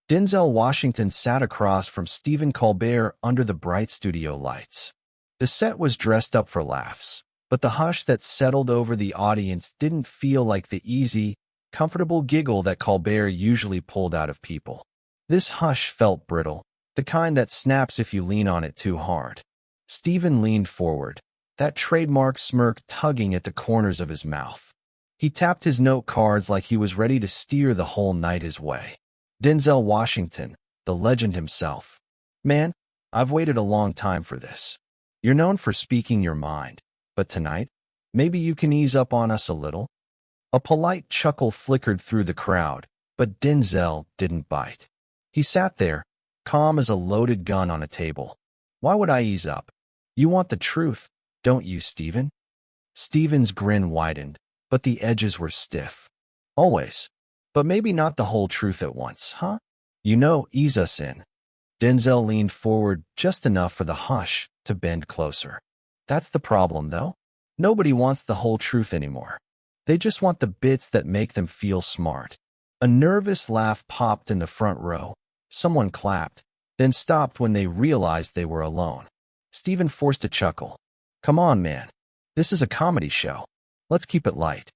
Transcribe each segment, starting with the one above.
Denzel Washington sat across from Stephen Colbert under the bright studio lights. The set was dressed up for laughs, but the hush that settled over the audience didn't feel like the easy, comfortable giggle that Colbert usually pulled out of people. This hush felt brittle, the kind that snaps if you lean on it too hard. Stephen leaned forward, that trademark smirk tugging at the corners of his mouth. He tapped his note cards like he was ready to steer the whole night his way. Denzel Washington, the legend himself. Man, I've waited a long time for this. You're known for speaking your mind, but tonight, maybe you can ease up on us a little? A polite chuckle flickered through the crowd, but Denzel didn't bite. He sat there, calm as a loaded gun on a table. Why would I ease up? You want the truth, don't you, Stephen? Stephen's grin widened, but the edges were stiff. Always. But maybe not the whole truth at once, huh? Ease us in. Denzel leaned forward just enough for the hush to bend closer. That's the problem, though. Nobody wants the whole truth anymore. They just want the bits that make them feel smart. A nervous laugh popped in the front row. Someone clapped, then stopped when they realized they were alone. Stephen forced a chuckle. Come on, man. This is a comedy show. Let's keep it light.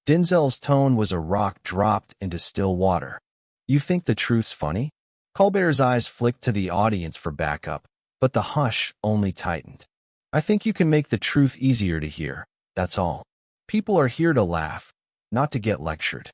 Denzel's tone was a rock dropped into still water. You think the truth's funny? Colbert's eyes flicked to the audience for backup, but the hush only tightened. I think you can make the truth easier to hear, that's all. People are here to laugh, not to get lectured.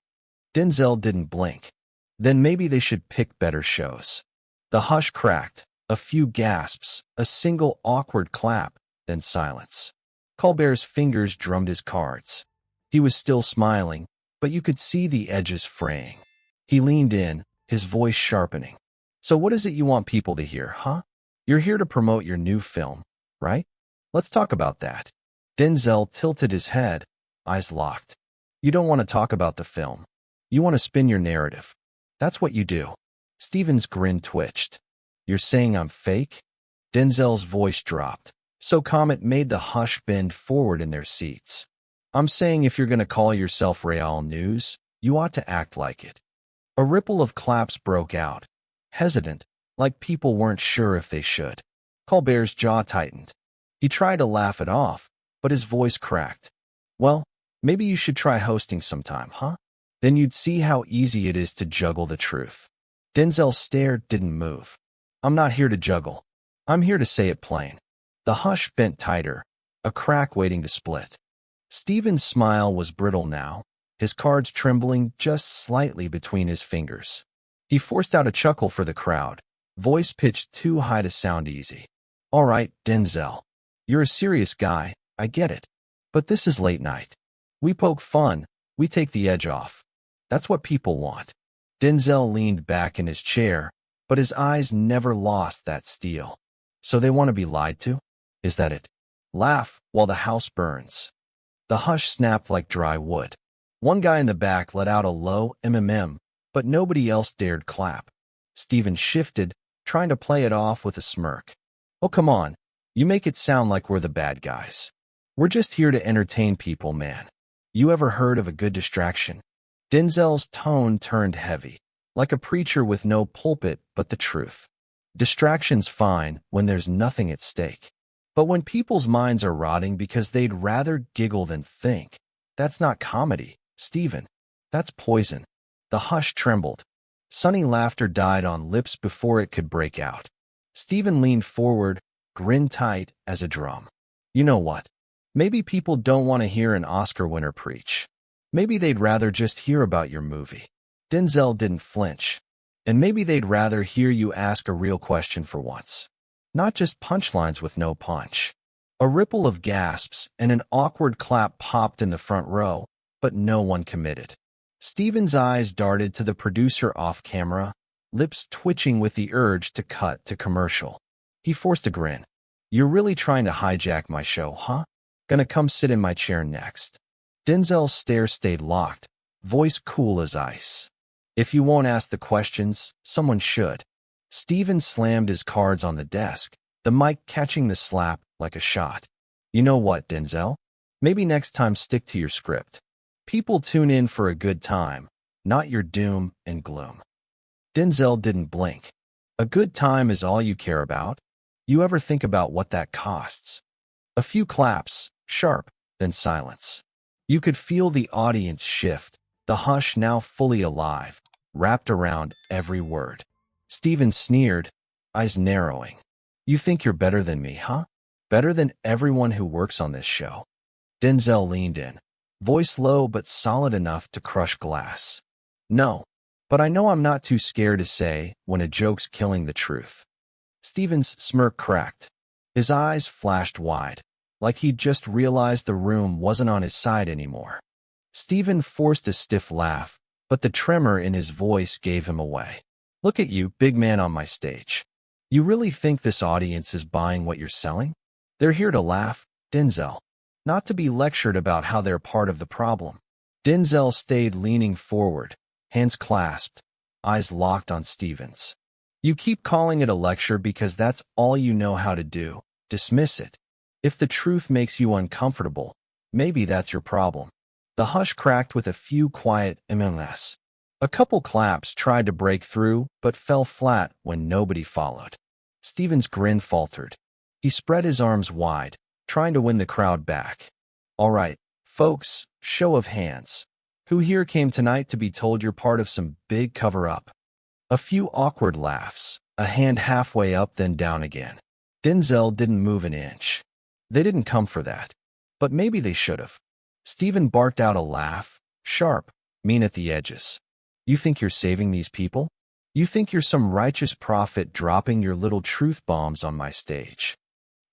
Denzel didn't blink. Then maybe they should pick better shows. The hush cracked, a few gasps, a single awkward clap, then silence. Colbert's fingers drummed his cards. He was still smiling, but you could see the edges fraying. He leaned in, his voice sharpening. So what is it you want people to hear, huh? You're here to promote your new film, right? Let's talk about that. Denzel tilted his head, eyes locked. You don't want to talk about the film. You want to spin your narrative. That's what you do. Stephen's grin twitched. You're saying I'm fake? Denzel's voice dropped, so calm it made the hush bend forward in their seats. I'm saying if you're going to call yourself Real News, you ought to act like it. A ripple of claps broke out, hesitant, like people weren't sure if they should. Colbert's jaw tightened. He tried to laugh it off, but his voice cracked. Well, maybe you should try hosting sometime, huh? Then you'd see how easy it is to juggle the truth. Denzel's stare didn't move. I'm not here to juggle. I'm here to say it plain. The hush bent tighter, a crack waiting to split. Stephen's smile was brittle now, his cards trembling just slightly between his fingers. He forced out a chuckle for the crowd, voice pitched too high to sound easy. All right, Denzel. You're a serious guy, I get it. But this is late night. We poke fun, we take the edge off. That's what people want. Denzel leaned back in his chair, but his eyes never lost that steel. So they want to be lied to? Is that it? Laugh while the house burns. The hush snapped like dry wood. One guy in the back let out a low but nobody else dared clap. Stephen shifted, trying to play it off with a smirk. Oh, come on. You make it sound like we're the bad guys. We're just here to entertain people, man. You ever heard of a good distraction? Denzel's tone turned heavy, like a preacher with no pulpit but the truth. Distraction's fine when there's nothing at stake. But when people's minds are rotting because they'd rather giggle than think, that's not comedy, Stephen. That's poison. The hush trembled. Sunny laughter died on lips before it could break out. Stephen leaned forward, grin tight as a drum. You know what? Maybe people don't want to hear an Oscar winner preach. Maybe they'd rather just hear about your movie. Denzel didn't flinch. And maybe they'd rather hear you ask a real question for once. Not just punchlines with no punch. A ripple of gasps and an awkward clap popped in the front row, but no one committed. Stephen's eyes darted to the producer off camera, lips twitching with the urge to cut to commercial. He forced a grin. You're really trying to hijack my show, huh? Gonna come sit in my chair next. Denzel's stare stayed locked, voice cool as ice. If you won't ask the questions, someone should. Stephen slammed his cards on the desk, the mic catching the slap like a shot. You know what, Denzel? Maybe next time stick to your script. People tune in for a good time, not your doom and gloom. Denzel didn't blink. A good time is all you care about? You ever think about what that costs? A few claps, sharp, then silence. You could feel the audience shift, the hush now fully alive, wrapped around every word. Stephen sneered, eyes narrowing. You think you're better than me, huh? Better than everyone who works on this show. Denzel leaned in, voice low but solid enough to crush glass. No, but I know I'm not too scared to say when a joke's killing the truth. Stephen's smirk cracked. His eyes flashed wide, like he'd just realized the room wasn't on his side anymore. Stephen forced a stiff laugh, but the tremor in his voice gave him away. Look at you, big man on my stage. You really think this audience is buying what you're selling? They're here to laugh, Denzel, not to be lectured about how they're part of the problem. Denzel stayed leaning forward, hands clasped, eyes locked on Stephen's. You keep calling it a lecture because that's all you know how to do. Dismiss it. If the truth makes you uncomfortable, maybe that's your problem. The hush cracked with a few quiet MMS. A couple claps tried to break through, but fell flat when nobody followed. Stephen's grin faltered. He spread his arms wide, trying to win the crowd back. All right, folks, show of hands. Who here came tonight to be told you're part of some big cover-up? A few awkward laughs, a hand halfway up then down again. Denzel didn't move an inch. They didn't come for that. But maybe they should have. Stephen barked out a laugh, sharp, mean at the edges. You think you're saving these people? You think you're some righteous prophet dropping your little truth bombs on my stage?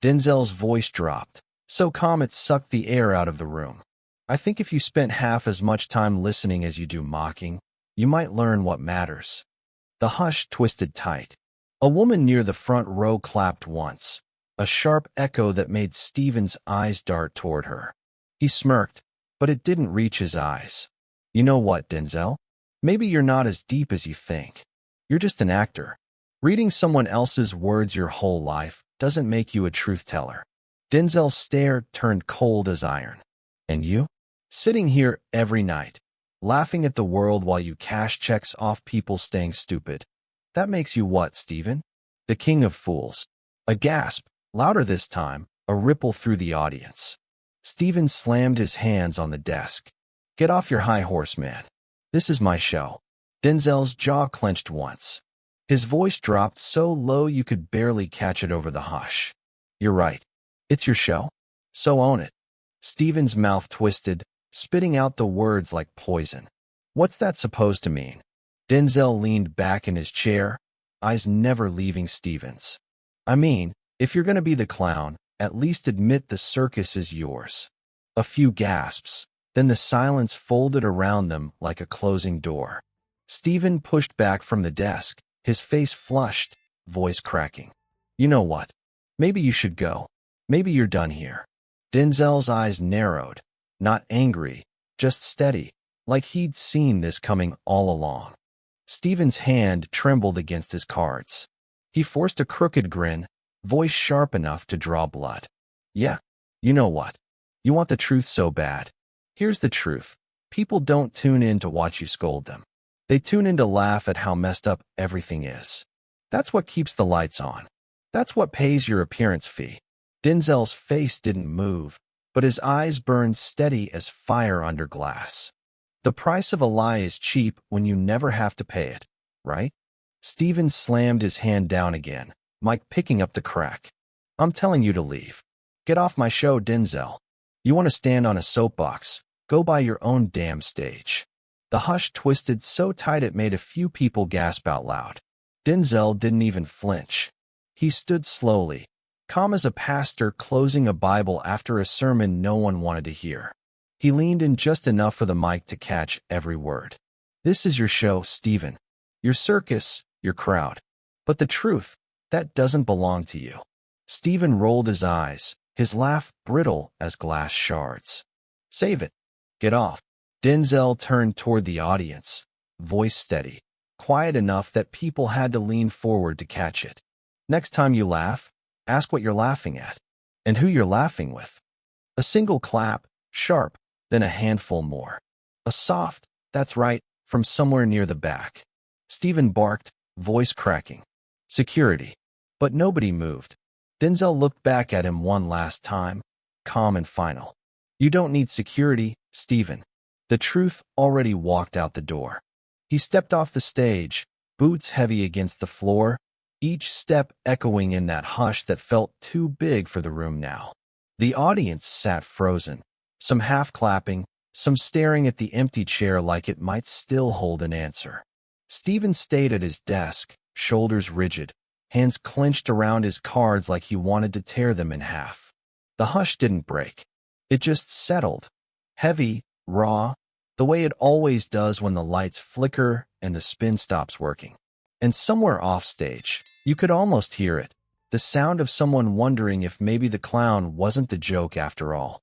Denzel's voice dropped, so calm it sucked the air out of the room. I think if you spent half as much time listening as you do mocking, you might learn what matters. The hush twisted tight. A woman near the front row clapped once, a sharp echo that made Stephen's eyes dart toward her. He smirked, but it didn't reach his eyes. You know what, Denzel? Maybe you're not as deep as you think. You're just an actor. Reading someone else's words your whole life doesn't make you a truth teller. Denzel's stare turned cold as iron. And you? Sitting here every night, laughing at the world while you cash checks off people staying stupid. That makes you what, Stephen? The king of fools. A gasp, louder this time, a ripple through the audience. Stephen slammed his hands on the desk. Get off your high horse, man. This is my show. Denzel's jaw clenched once. His voice dropped so low you could barely catch it over the hush. You're right. It's your show. So own it. Stephen's mouth twisted, spitting out the words like poison. What's that supposed to mean? Denzel leaned back in his chair, eyes never leaving Stephen's. I mean, if you're going to be the clown, at least admit the circus is yours. A few gasps, then the silence folded around them like a closing door. Stephen pushed back from the desk, his face flushed, voice cracking. You know what? Maybe you should go. Maybe you're done here. Denzel's eyes narrowed, not angry, just steady, like he'd seen this coming all along. Stephen's hand trembled against his cards. He forced a crooked grin, voice sharp enough to draw blood. Yeah, you know what? You want the truth so bad. Here's the truth. People don't tune in to watch you scold them. They tune in to laugh at how messed up everything is. That's what keeps the lights on. That's what pays your appearance fee. Denzel's face didn't move, but his eyes burned steady as fire under glass. The price of a lie is cheap when you never have to pay it, right? Stephen slammed his hand down again, mic picking up the crack. I'm telling you to leave. Get off my show, Denzel. You want to stand on a soapbox? Go by your own damn stage. The hush twisted so tight it made a few people gasp out loud. Denzel didn't even flinch. He stood slowly, calm as a pastor closing a Bible after a sermon no one wanted to hear. He leaned in just enough for the mic to catch every word. This is your show, Stephen. Your circus, your crowd. But the truth, that doesn't belong to you. Stephen rolled his eyes, his laugh brittle as glass shards. Save it. Get off. Denzel turned toward the audience, voice steady, quiet enough that people had to lean forward to catch it. Next time you laugh, ask what you're laughing at, and who you're laughing with. A single clap, sharp, then a handful more. A soft, that's right, from somewhere near the back. Stephen barked, voice cracking. Security. But nobody moved. Denzel looked back at him one last time, calm and final. You don't need security, Stephen. The truth already walked out the door. He stepped off the stage, boots heavy against the floor, each step echoing in that hush that felt too big for the room now. The audience sat frozen, some half-clapping, some staring at the empty chair like it might still hold an answer. Stephen stayed at his desk, shoulders rigid, hands clenched around his cards like he wanted to tear them in half. The hush didn't break. It just settled. Heavy, raw, the way it always does when the lights flicker and the spin stops working. And somewhere offstage, you could almost hear it, the sound of someone wondering if maybe the clown wasn't the joke after all.